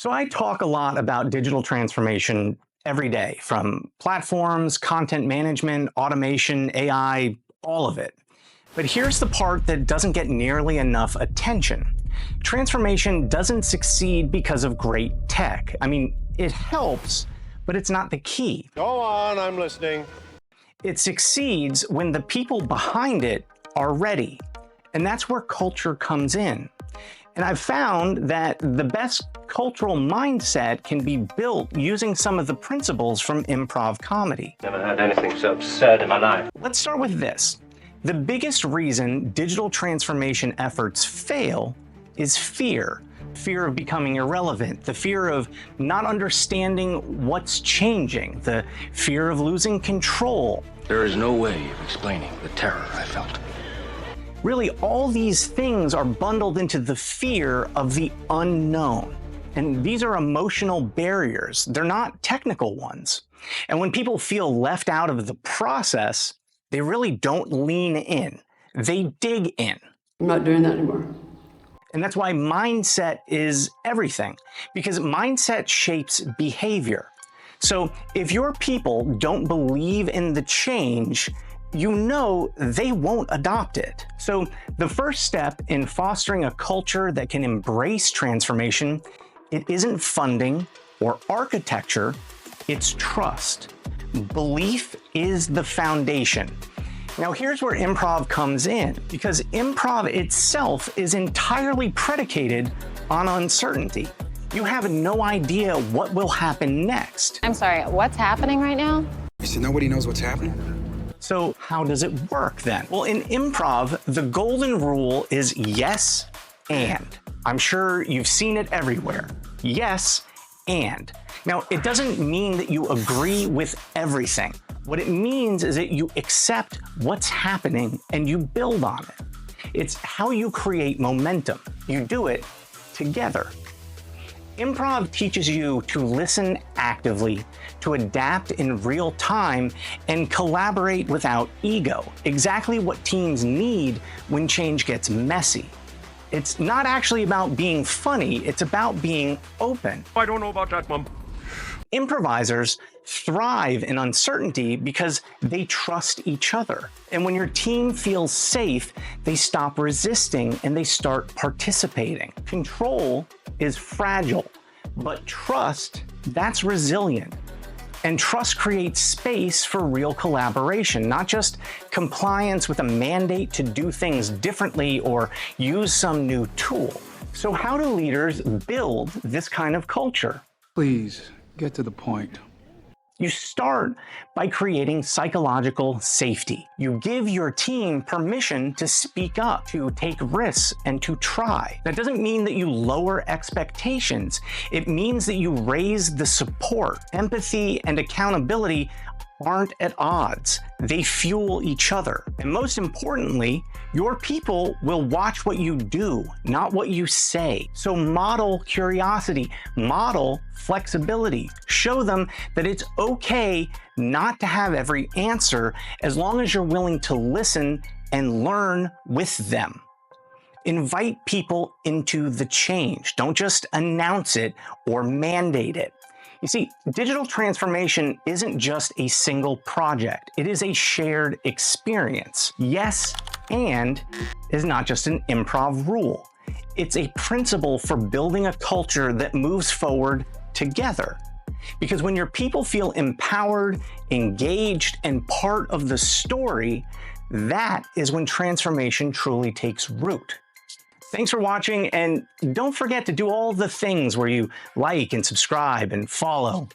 So I talk a lot about digital transformation every day, from platforms, content management, automation, AI, all of it. But here's the part that doesn't get nearly enough attention. Transformation doesn't succeed because of great tech. I mean, it helps, but it's not the key. Go on, I'm listening. It succeeds when the people behind it are ready. And that's where culture comes in. And I've found that the best cultural mindset can be built using some of the principles from improv comedy. Never had anything so absurd in my life. Let's start with this. The biggest reason digital transformation efforts fail is fear. Fear of becoming irrelevant, the fear of not understanding what's changing, the fear of losing control. There is no way of explaining the terror I felt. Really, all these things are bundled into the fear of the unknown. And these are emotional barriers. They're not technical ones. And when people feel left out of the process, they really don't lean in. They dig in. I'm not doing that anymore. And that's why mindset is everything, because mindset shapes behavior. So if your people don't believe in the change, you know they won't adopt it. So the first step in fostering a culture that can embrace transformation, it isn't funding or architecture, it's trust. Belief is the foundation. Now here's where improv comes in, because improv itself is entirely predicated on uncertainty. You have no idea what will happen next. I'm sorry, what's happening right now? You said nobody knows what's happening? So how does it work then? Well, in improv, the golden rule is yes and. I'm sure you've seen it everywhere. Yes and. Now, it doesn't mean that you agree with everything. What it means is that you accept what's happening and you build on it. It's how you create momentum. You do it together. Improv teaches you to listen actively, to adapt in real time, and collaborate without ego. Exactly what teams need when change gets messy. It's not actually about being funny, it's about being open. I don't know about that, Mom. Improvisers thrive in uncertainty because they trust each other. And when your team feels safe, they stop resisting and they start participating. Control is fragile, but trust, that's resilient. And trust creates space for real collaboration, not just compliance with a mandate to do things differently or use some new tool. So how do leaders build this kind of culture? Please, get to the point. You start by creating psychological safety. You give your team permission to speak up, to take risks, and to try. That doesn't mean that you lower expectations. It means that you raise the support. Empathy and accountability aren't at odds. They fuel each other. And most importantly, your people will watch what you do, not what you say. So model curiosity, model flexibility. Show them that it's okay not to have every answer as long as you're willing to listen and learn with them. Invite people into the change. Don't just announce it or mandate it. You see, digital transformation isn't just a single project. It is a shared experience. Yes and is not just an improv rule. It's a principle for building a culture that moves forward together. Because when your people feel empowered, engaged, and part of the story, that is when transformation truly takes root. Thanks for watching, and don't forget to do all the things where you like and subscribe and follow.